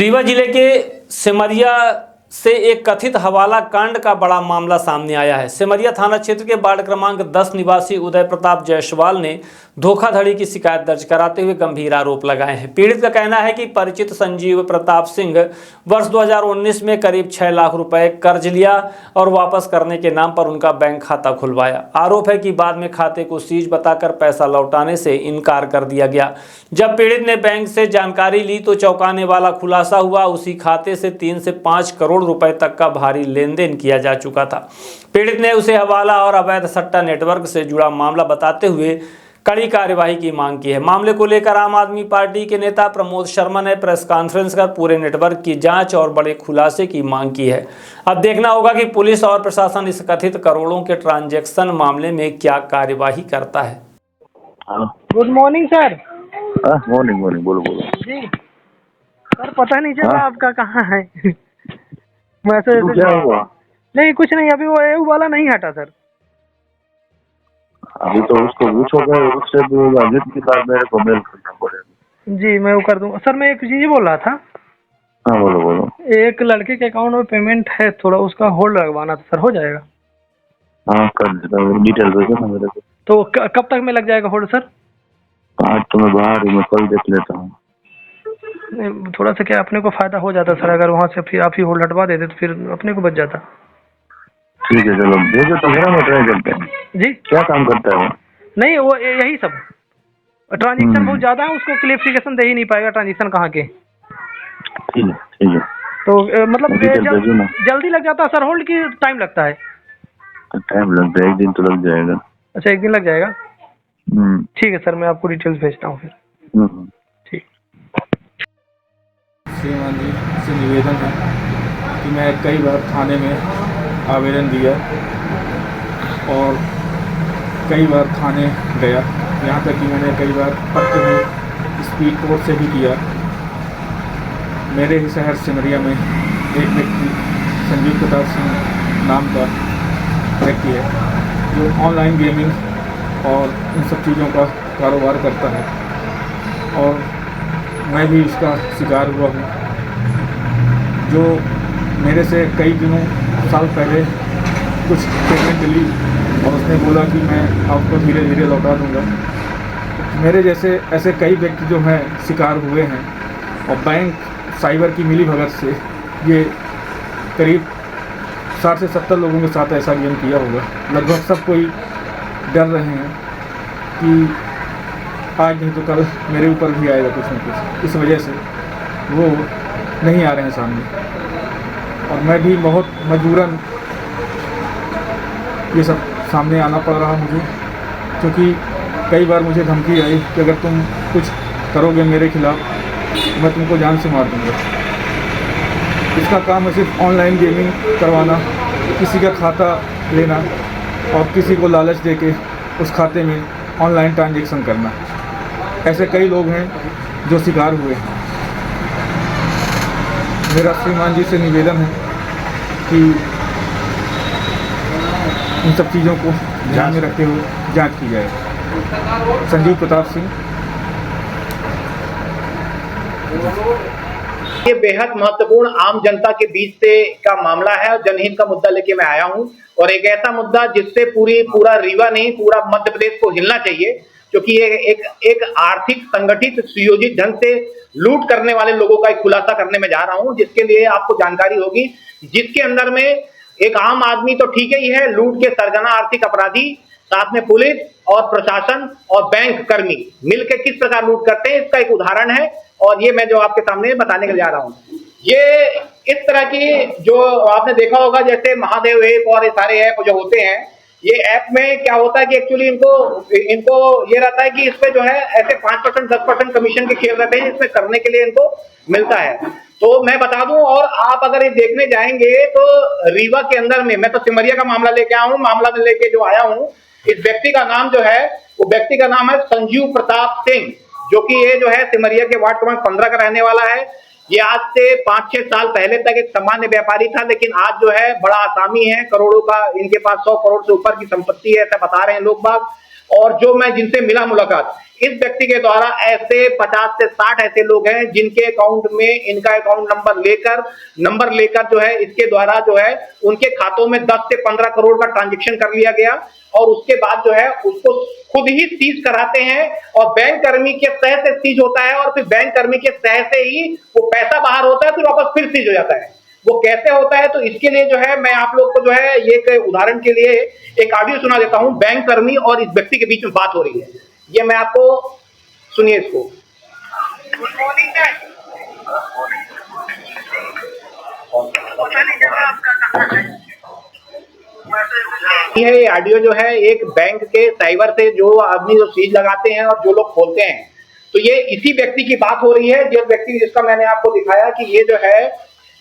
रीवा जिले के सिमरिया से एक कथित हवाला कांड का बड़ा मामला सामने आया है। सिमरिया थाना क्षेत्र के वार्ड क्रमांक 10 निवासी उदय प्रताप जायसवाल ने धोखाधड़ी की शिकायत दर्ज कराते हुए गंभीर आरोप लगाए हैं। पीड़ित का कहना है कि परिचित संजीव प्रताप सिंह वर्ष 2019 में करीब 6 लाख रुपए कर्ज लिया और वापस करने के नाम पर उनका बैंक खाता खुलवाया। आरोप है कि बाद में खाते को सीज बताकर पैसा लौटाने से इनकार कर दिया गया। जब पीड़ित ने बैंक से जानकारी ली तो चौंकाने वाला खुलासा हुआ, उसी खाते से 3 से 5 करोड़ रुपए तक का भारी लेन देन किया जा चुका था। पीड़ित ने उसे हवाला और अवैध सट्टा नेटवर्क से जुड़ा मामला बताते हुए कड़ी कार्यवाही की मांग की है। मामले को लेकर आम आदमी पार्टी के नेता प्रमोद शर्मा ने प्रेस कॉन्फ्रेंस कर पूरे नेटवर्क की जांच और बड़े खुलासे की मांग की है। अब देखना होगा कि पुलिस और प्रशासन इस कथित करोड़ों के ट्रांजैक्शन मामले में क्या कार्यवाही करता है। Good morning sir. मॉर्निंग बोलो जी सर, पता नहीं चला आपका कहाँ है। मैसेज क्या हुआ? नहीं, कुछ नहीं, अभी वो एयू वाला नहीं हटा सर। अभी तो उसको पूछोगे, उससे भी अमित के बाद मेरे को मेल करना पड़ेगा। जी मैं वो कर दूंगा सर। मैं एक चीज बोल रहा था। हाँ बोलो। एक लड़के के अकाउंट में पेमेंट है, थोड़ा उसका होल्ड लगवाना था सर, हो जाएगा? हाँ कर देता हूँ, डिटेल भेजो ना मेरे को। तो कब तक में लग जाएगा होल्ड सर? आज तो मैं बाहर हूँ, मैं कल देख लेता हूँ। थोड़ा सा क्या अपने को फायदा हो जाता सर, अगर वहाँ से फिर आप ही होल्ड हटवा देते तो फिर अपने को बच जाता। ठीक है चलो भेजो, तो मेरा मैं ट्राई करते हैं। जी क्या काम करता है वो? नहीं, वो यही सब ट्रांजेक्शन बहुत ज्यादा है, उसको क्लियरिफिकेशन दे ही नहीं पाएगा ट्रांजेक्शन कहाँ के। ठीक है तो मतलब भेजो ना। जल्दी लग जाता है सर होल्ड की टाइम लगता है? टाइम लगता है, 1 दिन तो लग जाएगा। अच्छा 1 दिन लग जाएगा। ठीक है सर, मैं आपको डिटेल्स भेजता हूँ फिर। ठीक। श्रीमान जी से निवेदन है कि मैं कई बार थाने में आवेदन दिया और कई बार थाने गया, यहाँ तक कि मैंने कई बार पत्र में स्पीड कोर्ट से भी किया। मेरे ही शहर सिमरिया में एक व्यक्ति संजीव प्रताप सिंह नाम का व्यक्ति है जो ऑनलाइन गेमिंग और इन सब चीज़ों का कारोबार करता है और मैं भी इसका शिकार हुआ हूँ। जो मेरे से कई साल पहले कुछ पेमेंट ली और उसने बोला कि मैं आपको धीरे धीरे लौटा दूँगा। मेरे जैसे ऐसे कई व्यक्ति जो हैं शिकार हुए हैं और बैंक साइबर की मिलीभगत से ये करीब 60 से 70 लोगों के साथ ऐसा गेम किया होगा। लगभग सब कोई डर रहे हैं कि आज नहीं तो कल मेरे ऊपर भी आएगा कुछ न कुछ। इस वजह से वो नहीं आ रहे हैं सामने और मैं भी बहुत मजबूरन ये सब सामने आना पड़ रहा मुझे, क्योंकि कई बार मुझे धमकी आई कि अगर तुम कुछ करोगे मेरे खिलाफ मैं तुमको जान से मार दूँगा। इसका काम है सिर्फ ऑनलाइन गेमिंग करवाना, किसी का खाता लेना और किसी को लालच देके उस खाते में ऑनलाइन ट्रांजैक्शन करना। ऐसे कई लोग हैं जो शिकार हुए हैं। मेरा श्रीमान जी से निवेदन है कि इन सब चीज़ों को ध्यान में रखते हुए जांच की जाए। संजीव प्रताप सिंह। ये बेहद महत्वपूर्ण आम जनता के बीच से का मामला है और जनहित का मुद्दा लेके मैं आया हूं और एक ऐसा मुद्दा जिससे पूरा रीवा नहीं पूरा मध्य प्रदेश को हिलना चाहिए, क्योंकि ये एक आर्थिक संगठित सुयोजित ढंग से लूट करने वाले लोगों का एक खुलासा करने में जा रहा हूं, जिसके लिए आपको जानकारी होगी, जिसके अंदर में एक आम आदमी तो ठीक ही है, लूट के सरगना आर्थिक अपराधी, साथ में पुलिस और प्रशासन और बैंक कर्मी मिलकर किस प्रकार लूट करते हैं इसका एक उदाहरण है और ये मैं जो आपके सामने बताने के लिए जा रहा हूं। ये इस तरह की जो आपने देखा होगा जैसे महादेव ऐप और सारे ऐप जो होते हैं, ये ऐप में क्या होता है कि एक्चुअली इनको ये रहता है कि इसमें जो है ऐसे 5% 10% कमीशन के खेल रहते हैं, इसमें करने के लिए इनको मिलता है। तो मैं बता दूं, और आप अगर ये देखने जाएंगे तो रीवा के अंदर में, मैं तो सिमरिया का मामला लेके आया हूं, मामला लेके जो आया हूं, इस व्यक्ति का नाम जो है वो व्यक्ति का नाम है संजीव प्रताप सिंह, जो कि ये जो है सिमरिया के वार्ड क्रमांक 15 का रहने वाला है। ये आज से 5-6 साल पहले तक एक सामान्य व्यापारी था, लेकिन आज जो है बड़ा आसामी है, करोड़ों का इनके पास 100 करोड़ से ऊपर की संपत्ति है, ऐसा बता रहे हैं लोग बाग। और जो मैं जिनसे मिला मुलाकात, इस व्यक्ति के द्वारा ऐसे 50 से 60 ऐसे लोग हैं जिनके अकाउंट में इनका अकाउंट नंबर लेकर जो है इसके द्वारा जो है उनके खातों में 10 से 15 करोड़ का ट्रांजैक्शन कर लिया गया और उसके बाद जो है उसको खुद ही सीज कराते हैं और बैंक कर्मी के सह से सीज होता है और फिर बैंक कर्मी के सह से ही वो पैसा बाहर होता है, फिर वापस फिर सीज हो जाता है। वो कैसे होता है, तो इसके लिए जो है मैं आप लोग को जो है ये एक उदाहरण के लिए एक ऑडियो सुना देता हूं। बैंक कर्मी और इस व्यक्ति के बीच में बात हो रही है, ये मैं आपको सुनिए इसको। ये ऑडियो जो है एक बैंक के साइबर से जो आदमी जो सीज लगाते हैं और जो लोग खोलते हैं, तो ये इसी व्यक्ति की बात हो रही है। जिस व्यक्ति जिसका मैंने आपको दिखाया कि ये जो है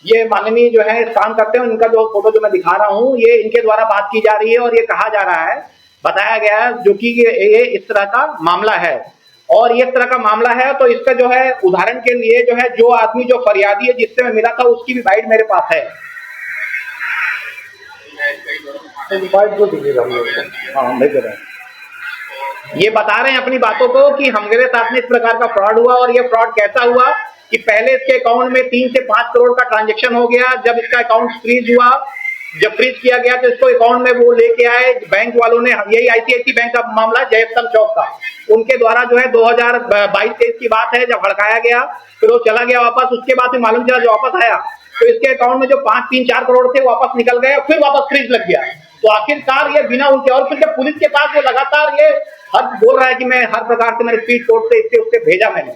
ये माननीय जो है काम करते हैं, उनका जो फोटो जो मैं दिखा रहा हूं ये इनके द्वारा बात की जा रही है और ये कहा जा रहा है, बताया गया है जो कि ये इस तरह का मामला है और ये इस तरह का मामला है। तो इसका जो है उदाहरण के लिए जो है जो आदमी जो फरियादी है जिससे मैं मिला था उसकी भी बाइट मेरे पास है। ये बता रहे हैं अपनी बातों को कि हमारे साथ में इस प्रकार का फ्रॉड हुआ और ये फ्रॉड कैसा हुआ कि पहले इसके अकाउंट में 3 से 5 करोड़ का ट्रांजैक्शन हो गया। जब इसका अकाउंट फ्रीज हुआ, जब फ्रीज किया गया तो इसको अकाउंट में वो लेके आए बैंक वालों ने, यही आईसीआईसी बैंक का मामला जयस्तंभ चौक का, उनके द्वारा जो है 2022-23 की बात है जब हड़काया गया, फिर वो चला गया वापस। उसके बाद में मालूम चला जो वापस आया तो इसके अकाउंट में जो 5-3-4 करोड़ थे वापस निकल गए, फिर वापस फ्रीज लग गया। तो आखिरकार ये बिना उनके, और फिर जब पुलिस के पास ये लगातार ये हर बोल रहा है कि मैं हर प्रकार से मेरे स्पीड कोर्ट से इससे उससे भेजा मैंने,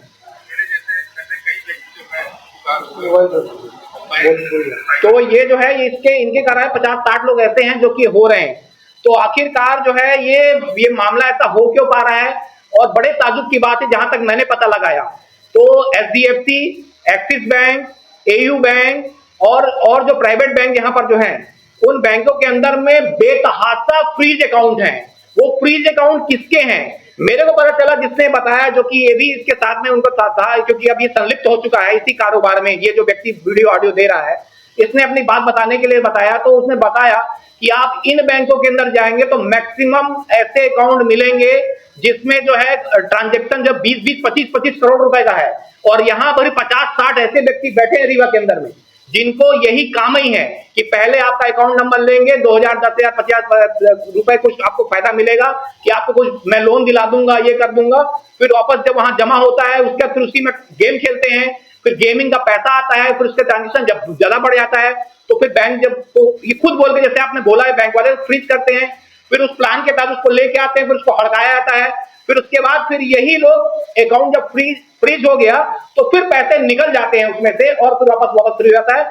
तो ये जो है ये इनके कारण 50-60 लोग ऐसे हैं जो कि हो रहे हैं। तो आखिरकार जो है ये मामला ऐसा हो क्यों पा रहा है, और बड़े ताजुब की बात है जहां तक मैंने पता लगाया तो HDFC, axis bank, AU bank और जो प्राइवेट बैंक यहाँ पर जो है उन बैंकों के अंदर में बेतहाशा फ्रीज अकाउंट हैं। वो फ्रीज अकाउंट किसके हैं मेरे को पता चला, जिसने बताया, जो कि ये भी इसके साथ में उनको था क्योंकि अब ये संलिप्त हो चुका है इसी कारोबार में। ये जो व्यक्ति वीडियो ऑडियो दे रहा है इसने अपनी बात बताने के लिए बताया, तो उसने बताया कि आप इन बैंकों के अंदर जाएंगे तो मैक्सिमम ऐसे अकाउंट मिलेंगे जिसमें जो है ट्रांजैक्शन जब 20-20, 25-25 करोड़ रुपए का है, और यहाँ पर 50-60 ऐसे व्यक्ति बैठे हैं रीवा के अंदर में जिनको यही काम ही है कि पहले आपका अकाउंट नंबर लेंगे, 2000, 10,000, 50 रुपए कुछ आपको फायदा मिलेगा कि आपको कुछ मैं लोन दिला दूंगा, ये कर दूंगा, फिर वापस जब वहां जमा होता है उसके फिर उसी में गेम खेलते हैं, फिर गेमिंग का पैसा आता है, फिर उसके ट्रांजेक्शन जब ज्यादा बढ़ जाता है तो फिर बैंक जब तो ये खुद बोल के जैसे आपने बोला है बैंक वाले फ्रीज करते हैं, फिर उस प्लान के तहत उसको लेके आते हैं, फिर उसको हड़काया जाता है, फिर उसके बाद फिर यही लोग अकाउंट जब फ्रीज हो गया तो फिर पैसे निकल जाते हैं उसमें से और फिर वापस फ्री हो जाता है।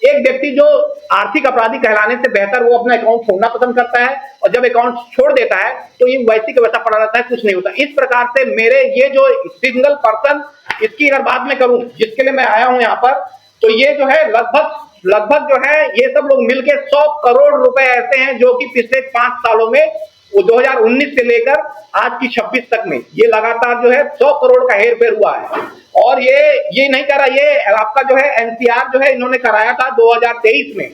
एक व्यक्ति जो आर्थिक अपराधी कहलाने से बेहतर वो अपना अकाउंट छोड़ना पसंद करता है और जब अकाउंट छोड़ देता है तो ये वैसी का वैसा पड़ा रहता है, कुछ नहीं होता। इस प्रकार से मेरे ये जो सिंगल पर्सन, इसकी अगर बात मैं करूं जिसके लिए मैं आया हूं यहाँ पर, तो ये जो है लगभग जो है ये सब लोग मिलके 100 करोड़ रुपए ऐसे हैं जो कि पिछले 5 सालों में, वो 2019 से लेकर आज की 26 तक में ये लगातार जो है 100 करोड़ का हेर फेर हुआ है। और ये नहीं करा, ये आपका जो है एनसीआर जो है इन्होंने कराया था 2023 में।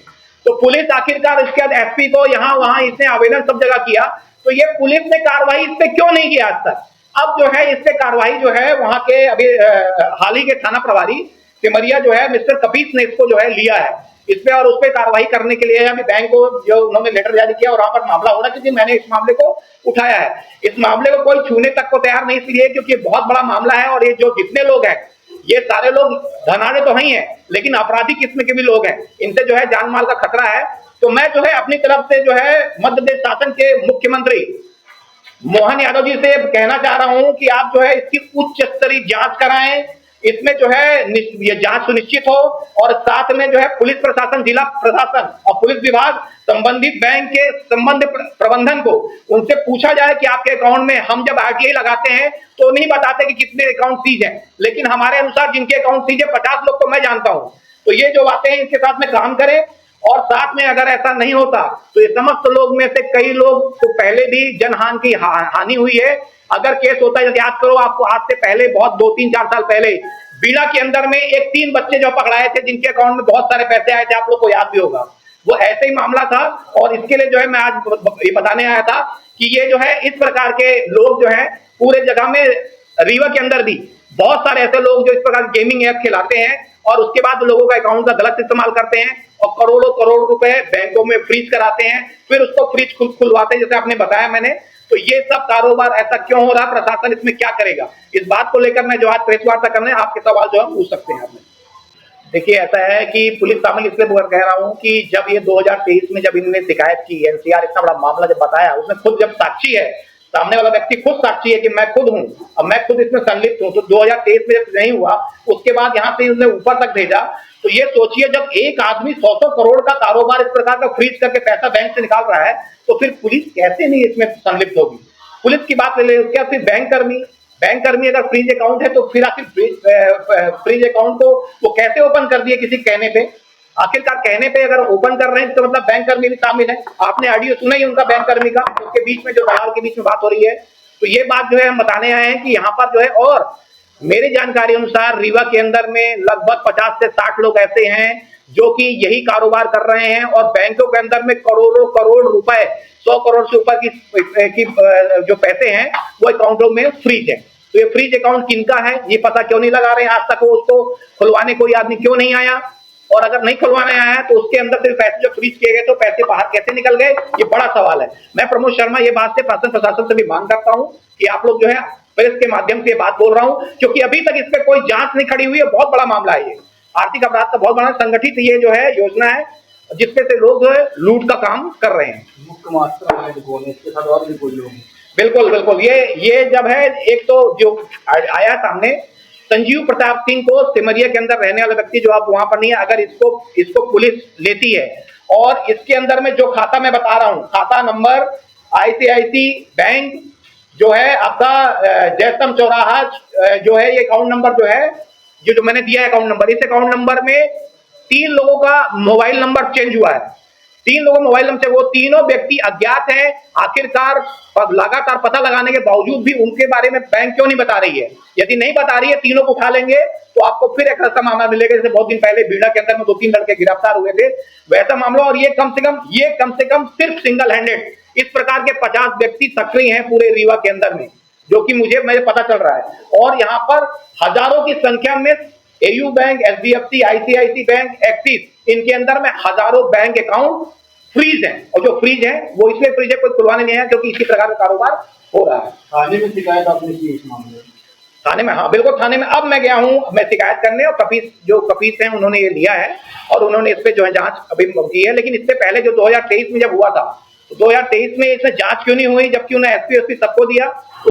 तो पुलिस आखिरकार इसके बाद एसपी को यहाँ वहां इसने आवेदन सब जगह किया, तो ये पुलिस ने कार्रवाई इस पे क्यों नहीं किया आज तक। अब जो है इस पे कार्रवाई जो है वहां के अभी हाल ही के थाना प्रभारी सिमरिया जो है मिस्टर कपीस ने इसको जो है लिया है इस पे, और उस पे कार्रवाई करने के लिए अभी बैंक को जो उन्होंने लेटर जारी किया और वहां पर मामला होना, क्योंकि मैंने इस मामले को उठाया है। इस मामले को कोई छूने तक को तैयार नहीं, इसलिए क्योंकि बहुत बड़ा मामला है और ये जो जितने लोग हैं ये सारे लोग धनाढ़ तो ही हैं लेकिन अपराधी किस्म के भी लोग हैं, इनसे जो है जान माल का खतरा है। तो मैं जो है अपनी तरफ से जो है मध्य प्रदेश शासन के मुख्यमंत्री मोहन यादव जी से कहना चाह रहा हूं कि आप जो है इसकी उच्च स्तरीय जांच कराएं, इसमें जो है ये जांच सुनिश्चित हो, और साथ में जो है पुलिस प्रशासन, जिला प्रशासन और पुलिस विभाग संबंधित बैंक के संबंधित प्रबंधन को उनसे पूछा जाए कि आपके अकाउंट में, हम जब आरटीआई लगाते हैं तो नहीं बताते कि कितने अकाउंट सीज हैं, लेकिन हमारे अनुसार जिनके अकाउंट सीज है 50 लोग तो मैं जानता हूं। तो ये जो बातें हैं इनके साथ में काम करें, और साथ में अगर ऐसा नहीं होता तो ये समस्त लोग में से कई लोग को पहले भी जनहानि की हानि हुई है। अगर केस होता है, याद करो आपको आज से पहले बहुत 2-3-4 साल पहले बीड़ा के अंदर में एक 3 बच्चे जो पकड़ाए थे जिनके अकाउंट में बहुत सारे पैसे आए थे, आप लोग को याद भी होगा। वो ऐसे ही मामला था। और इसके लिए जो है मैं आज ये बताने आया था कि ये जो है इस प्रकार के लोग जो है पूरे जगह में रीवा के अंदर भी बहुत सारे ऐसे लोग जो इस प्रकार गेमिंग ऐप खिलाते हैं और उसके बाद लोगों का अकाउंट का गलत इस्तेमाल करते हैं और करोड़ों करोड़ रुपए बैंकों में फ्रीज कराते हैं, फिर उसको फ्रीज खुलवाते हैं, जैसे आपने बताया मैंने। तो ये सब कारोबार ऐसा क्यों हो रहा, प्रशासन इसमें क्या करेगा, इस बात को लेकर मैं जो आज प्रेस वार्ता करने आपके सवाल जो है पूछ सकते हैं आपने। देखिए ऐसा है कि पुलिस शामिल इसलिए कह रहा हूं कि जब ये 2023 में जब इन्होंने शिकायत की, एनसीआर इतना बड़ा मामला जब बताया, उसमें खुद जब साक्षी है, सामने वाला व्यक्ति खुद साक्षी है कि मैं खुद हूं और मैं खुद इसमें संलिप्त हूं, तो 2023 में जब नहीं हुआ उसके बाद यहाँ से उसने ऊपर तक भेजा। तो ये सोचिए जब एक आदमी 100 करोड़ का कारोबार इस प्रकार का फ्रीज करके पैसा बैंक से निकाल रहा है तो फिर पुलिस कैसे नहीं इसमें संलिप्त होगी। पुलिस की बात ले क्या, फिर बैंक कर्मी अगर फ्रीज अकाउंट है तो फिर आखिर फ्रीज अकाउंट को वो कैसे ओपन कर दिए किसी कहने पे, आखिरकार कहने पे अगर ओपन कर रहे हैं तो मतलब बैंक कर्मी भी शामिल है। आपने ऑडियो सुना ही उनका बैंक कर्मी का, उसके बीच में जो दलाल के बीच में बात हो रही है। तो ये बात जो है हम बताने आए हैं कि यहाँ पर जो है, और मेरी जानकारी अनुसार रीवा के अंदर में लगभग 50 से 60 लोग ऐसे हैं जो कि यही कारोबार कर रहे हैं और बैंकों के अंदर में करोड़ों करोड़ रुपए, 100 करोड़ से ऊपर की जो पैसे हैं वो अकाउंटों में फ्रीज है। तो ये फ्रीज अकाउंट किनका है ये पता क्यों नहीं लगा रहे हैं, आज तक वो उसको खुलवाने कोई आदमी क्यों नहीं आया, और अगर नहीं खुलवाने आया है तो उसके अंदर से पैसे जो फ्रीज किए गए तो पैसे बाहर कैसे निकल गए, ये बड़ा सवाल है। मैं प्रमोद शर्मा ये बात से प्रशासन से भी मांग करता हूं कि आप लोग जो है प्रेस के माध्यम से ये बात बोल रहा हूं क्योंकि अभी तक इस पे कोई जांच नहीं खड़ी हुई है। बहुत बड़ा मामला है, ये आर्थिक अपराध का बहुत बड़ा संगठित ये जो है योजना है जिसपे से लोग जो है लूट का काम कर रहे हैं। मुख्य मास्टर इसके साथ और भी कोई लोग, बिल्कुल बिल्कुल, ये जब है एक तो जो आया सामने संजीव प्रताप सिंह को, सिमरिया के अंदर रहने वाला व्यक्ति जो आप वहां पर नहीं है, अगर इसको पुलिस लेती है और इसके अंदर में जो खाता मैं बता रहा हूं, खाता नंबर ICICI बैंक जो है आपका जयस्तंभ चौराहा जो है, ये अकाउंट नंबर जो है जो मैंने दिया है अकाउंट नंबर, इस अकाउंट नंबर में 3 लोगों का मोबाइल नंबर चेंज हुआ है। 3 लोगों मोबाइल नंबर से, वो तीनों व्यक्ति अज्ञात हैं। आखिरकार लगातार पता लगाने के बावजूद भी उनके बारे में बैंक क्यों नहीं बता रही है। यदि नहीं बता रही है, तीनों को उठा लेंगे तो आपको फिर एक ऐसा मामला मिलेगा जैसे बहुत दिन पहले बीड़ा के अंदर में 2-3 लड़के गिरफ्तार हुए थे, वैसा मामला। और ये कम से कम सिर्फ सिंगल हैंडेड इस प्रकार के 50 व्यक्ति सक्रिय हैं पूरे रीवा के अंदर में, जो कि मुझे पता चल रहा है। और यहाँ पर हजारों की संख्या में AU bank, SBFC, ICICI bank, axis, इनके अंदर में हजारों बैंक अकाउंट फ्रीज है। और जो फ्रीज है वो इसलिए फ्रीज है, कोई खुलवाने नहीं है क्योंकि इसी प्रकार का कारोबार हो रहा है। थाने में शिकायत आपने की इस मामले में? थाने में, हाँ बिल्कुल थाने में अब मैं गया हूँ, मैं शिकायत करने, और कपीस हैं उन्होंने ये लिया है और उन्होंने इस पे जो है जांच अभी की है। लेकिन इससे पहले जो 2023 में जब हुआ था, तो 2023 में इसमें जांच क्यों नहीं हुई, जबकि उन्हें SP सबको दिया।